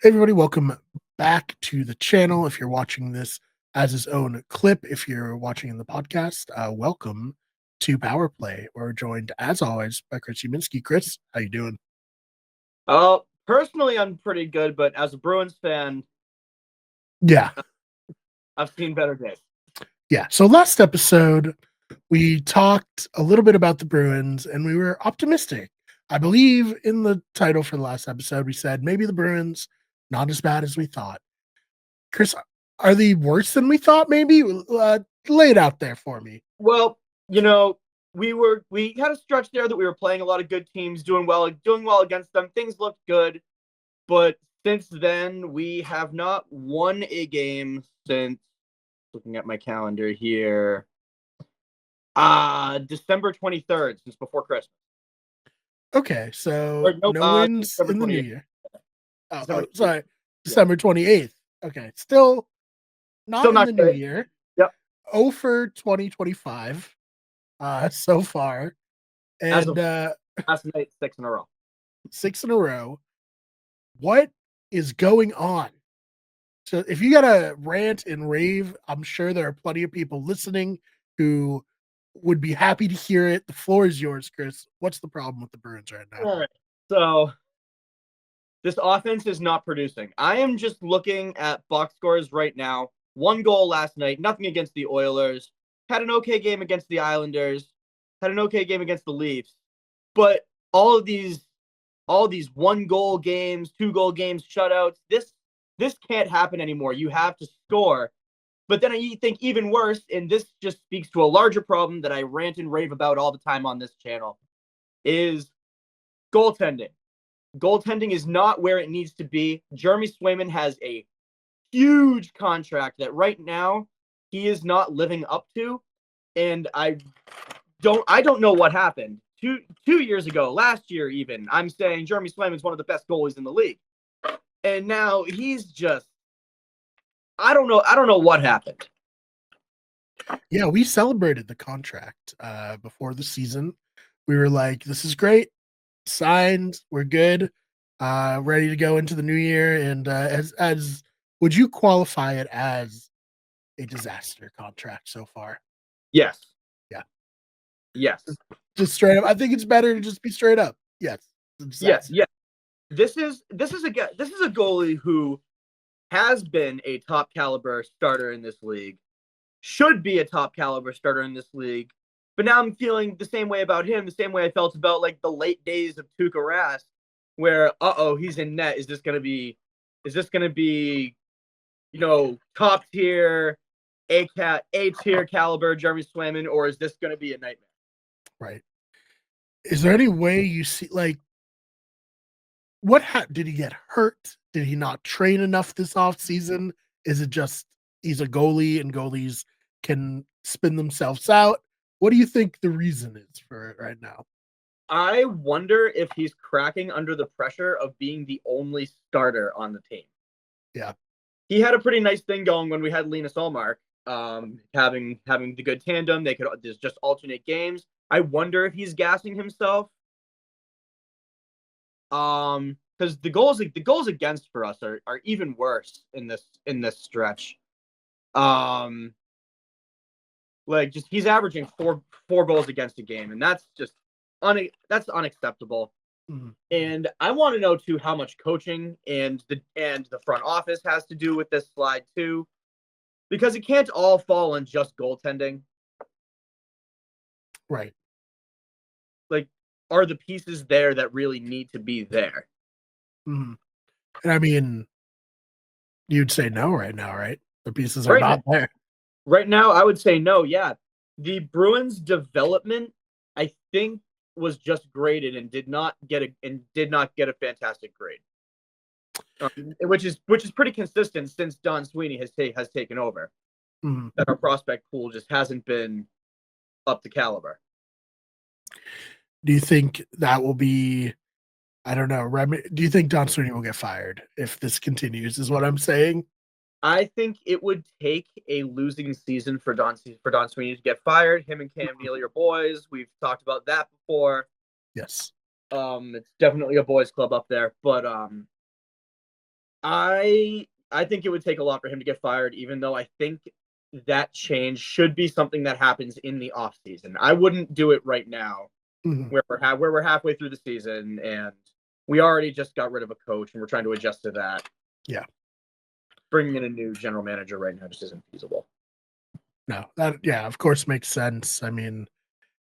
Hey everybody, welcome back to the channel. If you're watching this as its own clip, if you're watching in the podcast, welcome to Power Play. We're joined, as always, by Chris Uminski. Chris, how you doing? Personally, I'm pretty good, but as a Bruins fan, Yeah, I've seen better days. yeah. So last episode, we talked a little bit about the Bruins, and we were optimistic. I believe in the title for the last episode, we said maybe the Bruins not as bad as we thought. Chris, are they worse than we thought? Maybe lay it out there for me. Well, we had a stretch there that we were playing a lot of good teams, doing well against them. Things looked good, but since then we have not won a game since looking at my calendar here. December 23rd, since before Christmas. Okay, so Or nope, no wins December in the new 28th. year. December 28th. Sorry, Yeah. December 28th. Okay, still not Still in not the new great. year. Yep. 0 for 2025 so far, As and of last night, 6 in a row. 6 in a row. What is going on? So if you got to rant and rave, I'm sure there are plenty of people listening who would be happy to hear it. The floor is yours, Chris. What's the problem with the Bruins right now? All right. So this offense is not producing. I am just looking at box scores right now. 1 goal last night, nothing against the Oilers. Had an okay game against the Islanders. Had an okay game against the Leafs. But all these 1 goal games, 2 goal games, shutouts, this can't happen anymore. You have to score. But then I think even worse, and this just speaks to a larger problem that I rant and rave about all the time on this channel, is goaltending. Goaltending is not where it needs to be. Jeremy Swayman has a huge contract that right now he is not living up to, and I don't know what happened. Two years ago, last year even, I'm saying Jeremy Swayman is one of the best goalies in the league, and now he's just I don't know what happened. Yeah, we celebrated the contract before the season. We were like, this is great. Signed, we're good. Ready to go into the new year. And as would you qualify it as a disaster contract so far? Yes, Yeah. yes, Just straight up. I think it's better to just be straight up. Yes. It's a yes, disaster. yes. This is a goalie who has been a top caliber starter in this league, should be a top caliber starter in this league. But now I'm feeling the same way about him, the same way I felt about like the late days of Tuukka Rask, where he's in net. Is this gonna be top tier A tier caliber Jeremy Swayman, or is this gonna be a nightmare? Right. Is there any way you see like what did he get hurt? Did he not train enough this off season? Is it just he's a goalie and goalies can spin themselves out? What do you think the reason is for it right now? I wonder if he's cracking under the pressure of being the only starter on the team. Yeah. He had a pretty nice thing going when we had Linus Ullmark, having the good tandem. They could just alternate games. I wonder if he's gassing himself. Because the goals against for us are even worse in this stretch. Um, like just he's averaging four goals against a game, and that's just that's unacceptable. Mhm. And I want to know too how much coaching and the front office has to do with this slide too, because it can't all fall on just goaltending. Right. Like, are the pieces there that really need to be there? Mhm. And I mean, you'd say no right now, right? The pieces are Right now, not there. right now, I would say no. Yeah, the Bruins development, I think, was just graded and did not get a fantastic grade, which is pretty consistent since Don Sweeney has taken over. Mhm. That our prospect pool just hasn't been up to caliber. Do you think that will be I don't know, do you think Don Sweeney will get fired if this continues is what I'm saying? I think it would take a losing season for Don Sweeney to get fired. Him and Cam Neely are boys. We've talked about that before. Yes. It's definitely a boys' club up there, but I think it would take a lot for him to get fired, even though I think that change should be something that happens in the off season. I wouldn't do it right now, Mhm. where we're halfway through the season and we already just got rid of a coach and we're trying to adjust to that. Yeah. Bringing in a new general manager right now just isn't feasible. No, of course makes sense. I mean,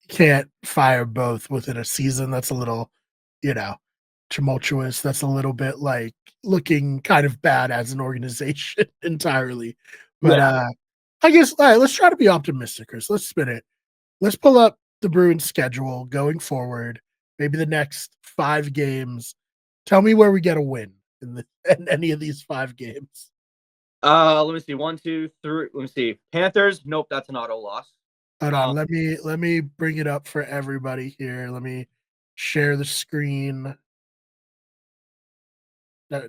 you can't fire both within a season. That's a little, you know, tumultuous. That's a little bit like looking kind of bad as an organization entirely. But Yeah. I guess all right, let's try to be optimistic, Chris. Let's spin it. Let's pull up the Bruins schedule going forward. Maybe the next 5 games. Tell me where we get a win in any of these 5 games. Let me see. 1, 2, 3. Let me see. Panthers. Nope, that's an auto loss. Hold on, Um, let me bring it up for everybody here. Let me share the screen.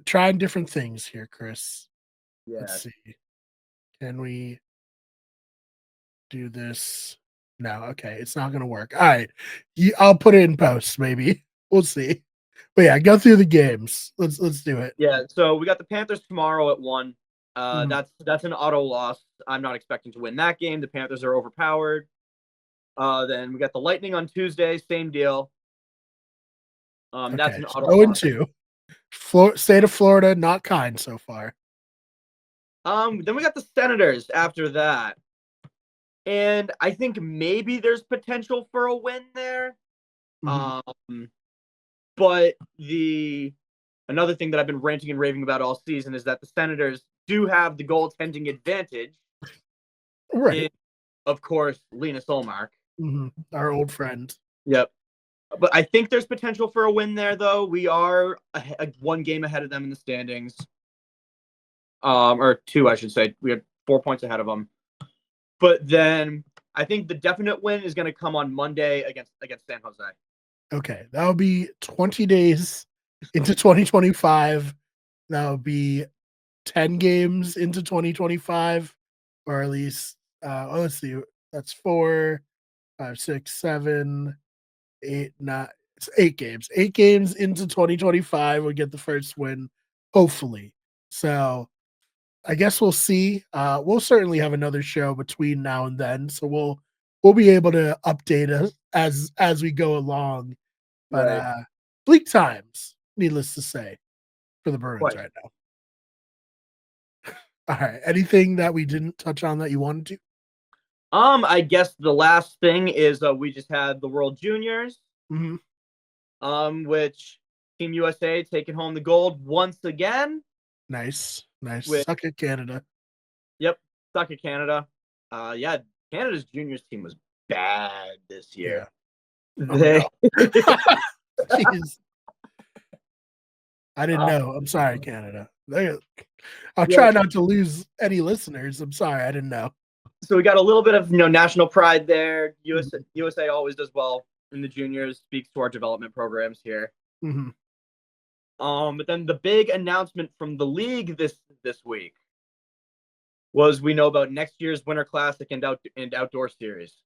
Trying different things here, Chris. Let's yeah. see. Can we do this? No, okay, it's not gonna work. All right, I'll put it in post. Maybe we'll see. But yeah, go through the games. Let's do it. Yeah. So we got the Panthers tomorrow at 1. Mhm. That's an auto loss. I'm not expecting to win that game. The Panthers are overpowered. Then we got the Lightning on Tuesday. Same deal. That's Okay, an so auto 0 and loss. 2. State of Florida, not kind so far. Then we got the Senators after that. And I think maybe there's potential for a win there. Mhm. Um, but the another thing that I've been ranting and raving about all season is that the Senators do have the goaltending advantage Right. in, of course, Linus Ullmark. Our old friend. Yep. But I think there's potential for a win there, though. We are one game ahead of them in the standings. Or 2, I should say. We had 4 points ahead of them. But then I think the definite win is going to come on Monday against San Jose. Okay, that'll be 20 days into 2025. That'll be 10 games into 2025, or at least let's see, that's 4, 5, 6, 7, 8, 9. It's 8 games. 8 games into 2025. We'll get the first win, hopefully. So I guess we'll see. We'll certainly have another show between now and then, so we'll be able to update us as we go along. But Right. bleak times, needless to say, for the Bruins Quite. right now. All right. Anything that we didn't touch on that you wanted to? I guess the last thing is we just had the World Juniors, Mm-hmm. which Team USA taking home the gold once again. Nice. With Suck it, Canada. yep, stuck at Canada. Yeah, Canada's juniors team was bad this Yeah. year. Oh no. They Jeez. I didn't uh, know. I'm sorry, Canada. I'll yeah, try not to lose any listeners. I'm sorry. I didn't know. so we got a little bit of national pride there. Mhm. USA always does well in the juniors. Speaks to our development programs here. Mhm. But then the big announcement from the league this week was we know about next year's Winter Classic and outdoor series.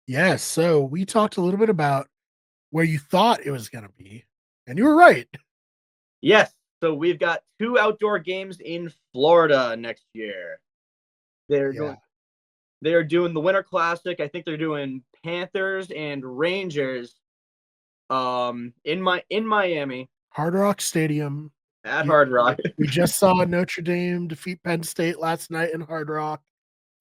Yes. So we talked a little bit about where you thought it was going to be, and you were right. Yes, so we've got 2 outdoor games in Florida next year. They're Yeah. doing they are doing the Winter Classic. I think they're doing Panthers and Rangers in Miami Hard Rock Stadium. at You, Hard Rock. we just saw Notre Dame defeat Penn State last night in Hard Rock.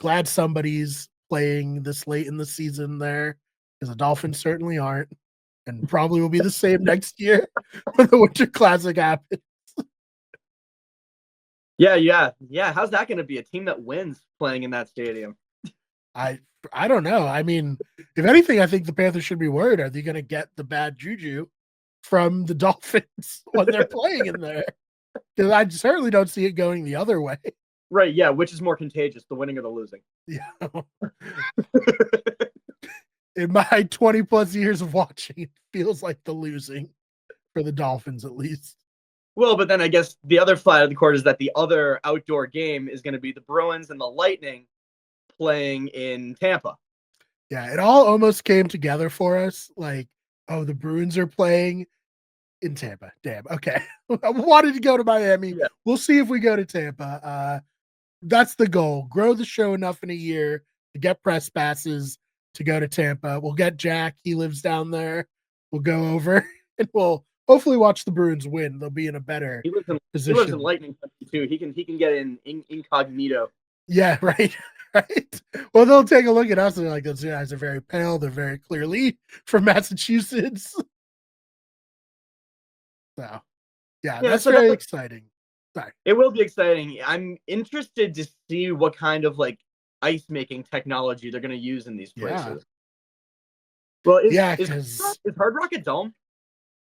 Glad somebody's playing this late in the season there, because the Dolphins certainly aren't, and probably will be the same next year when the Winter Classic happens. Yeah. How's that going to be? A team that wins playing in that stadium? I I don't know. I mean, if anything, I think the Panthers should be worried. Are they going to get the bad juju from the Dolphins when they're playing in there? Because I certainly don't see it going the other way. Right, yeah, which is more contagious, the winning or the losing? Yeah. In my 20 plus years of watching, it feels like the losing for the Dolphins, at least. Well, but then I guess the other side of the court is that the other outdoor game is going to be the Bruins and the Lightning playing in Tampa. Yeah, it all almost came together for us. Like, oh, the Bruins are playing In Tampa. Damn. Okay. I wanted to go to Miami. Yeah. We'll see if we go to Tampa. That's the goal. Grow the show enough in a year to get press passes to go to Tampa. We'll get Jack. He lives down there. We'll go over and we'll hopefully watch the Bruins win. They'll be in a better He lives in position. Lightning Country too. He can get in incognito. Yeah, right. Right. Well, they'll take a look at us and they're like, those guys are very pale. They're very clearly from Massachusetts. So, yeah, Yeah, that's so very that exciting. Sorry. it will be exciting. I'm interested to see what kind of like ice making technology they're going to use in these Yeah. places. Well, Yeah, is because Hard Rock a dome?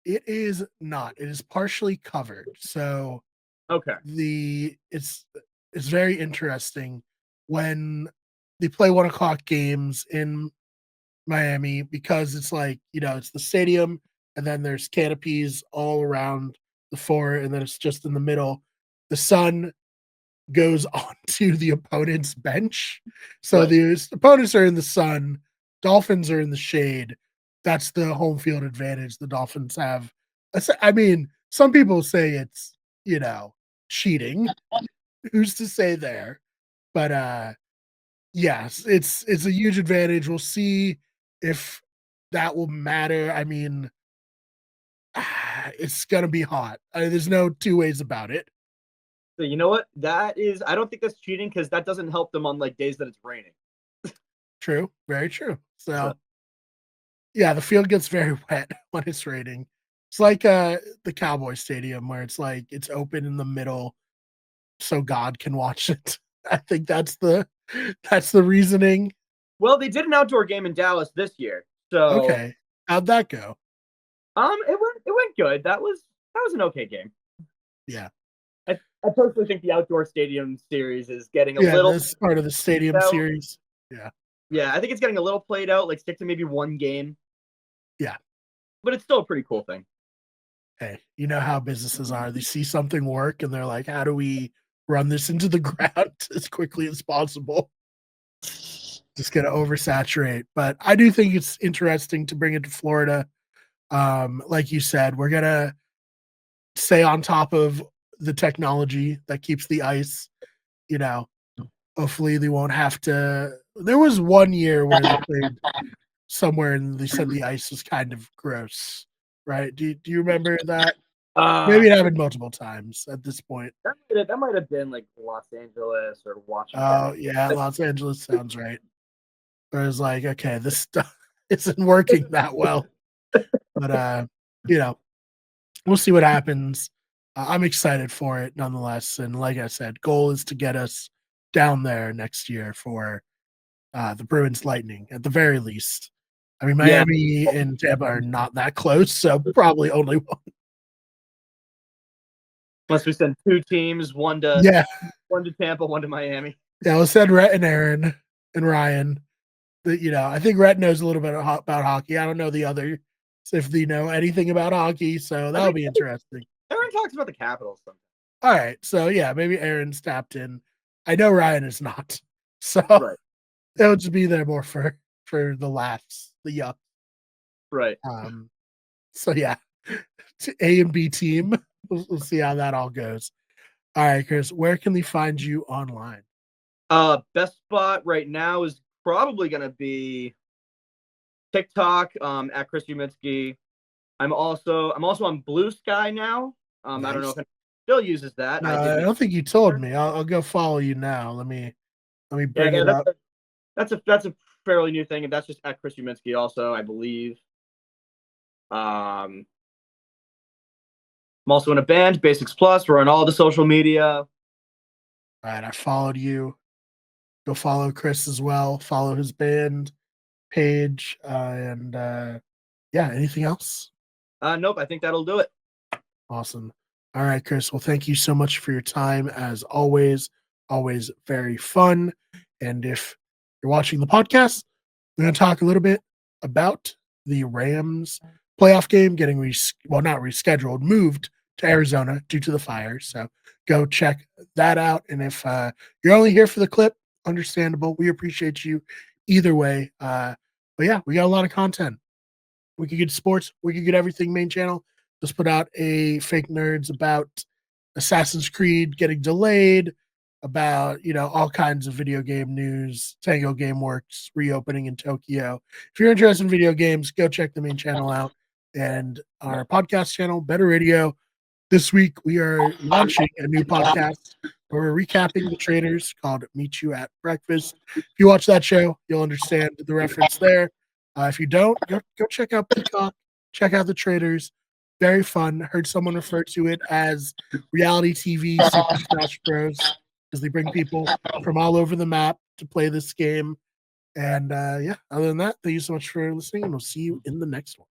it is not. It is partially covered. So Okay. it's very interesting when they play 1 o'clock games in Miami because it's like, it's the stadium and then there's canopies all around the fort, and then it's just in the middle. The sun goes onto the opponent's bench. So Right. the opponents are in the sun, Dolphins are in the shade. That's the home field advantage the Dolphins have. I mean, some people say it's, cheating. Who's to say there? But yes, it's a huge advantage. We'll see if that will matter. I mean, it's gonna be hot. There's no two ways about it. So you know what? I don't think that's cheating because that doesn't help them on like days that it's raining. True, very true. So So yeah, the field gets very wet when it's raining. It's like the Cowboy Stadium where it's like it's open in the middle so God can watch it. I think that's the reasoning. well, they did an outdoor game in Dallas this year. So Okay. How'd that go? it went good. That was an okay game. Yeah. I personally think the outdoor stadium series is getting a Yeah, little this part of the stadium out. series. Yeah. Yeah, I think it's getting a little played out. Like stick to maybe one game, Yeah. but it's still a pretty cool thing. Hey, you know how businesses are. They see something work and they're like, how do we run this into the ground as quickly as possible? Just gonna oversaturate. But I do think it's interesting to bring it to Florida. Like you said, we're gonna stay on top of the technology that keeps the ice, you know. Hopefully they won't have to. There was one year where they played somewhere and they said the ice was kind of gross, right? Do you remember that? Uh Maybe it happened multiple times at this point. that might have been like Los Angeles or Oh Washington. yeah, Los Angeles sounds right. Where it's like, okay, this stuff isn't working that well. But you know, we'll see what happens. I'm excited for it nonetheless. And like I said, goal is to get us down there next year for the Bruins Lightning at the very least. I mean, Yeah. Miami and Tampa are not that close, so probably only one. Unless we send two teams, Yeah, one to Tampa, one to Miami. yeah. We'll send Rhett and Aaron and Ryan. I think Rhett knows a little bit about hockey. I don't know the other if they know anything about hockey, so that'll be interesting. Aaron talks about the Capitals sometimes. All right, so yeah, maybe Aaron's tapped in. I know Ryan is not, so Right. they'll just be there more for the laughs, the yuck. Right. So yeah, A and B team. We'll see how that all goes. All right, Chris, where can they find you online? Best spot right now is probably gonna be TikTok, at Chris Umitsky. I'm also on Blue Sky now. I don't know Nice. if anyone still uses that. No, I did I make don't think you told me. I'll go follow you now. Let me bring yeah, it up. that's a fairly new thing, and that's just at Chris Umitsky also, I believe. I'm also in a band, Basics Plus. We're on all the social media. All right, I followed you. Go follow Chris as well. Follow his band page. And yeah, anything else? Nope, I think that'll do it. Awesome. All right, Chris. Well, thank you so much for your time as always. Always very fun. And if you're watching the podcast, we're going to talk a little bit about the Rams playoff game getting not rescheduled, moved to Arizona due to the fire. So go check that out. And if you're only here for the clip, understandable. We appreciate you either way. But yeah, we got a lot of content. We could get sports, we could get everything main channel. just put out a Fake Nerds about Assassin's Creed getting delayed, about all kinds of video game news. Tango Gameworks reopening in Tokyo. If you're interested in video games, go check the main channel out and our podcast channel, Better Radio. This week we are launching a new podcast where we're recapping The Traitors called Meet You at Breakfast. If you watch that show, you'll understand the reference there. If you don't, go check out Peacock, check out The Traitors. Very fun. Heard someone refer to it as reality TV Super Smash Bros. Because they bring people from all over the map to play this game. And other than that, thank you so much for listening, and we'll see you in the next one.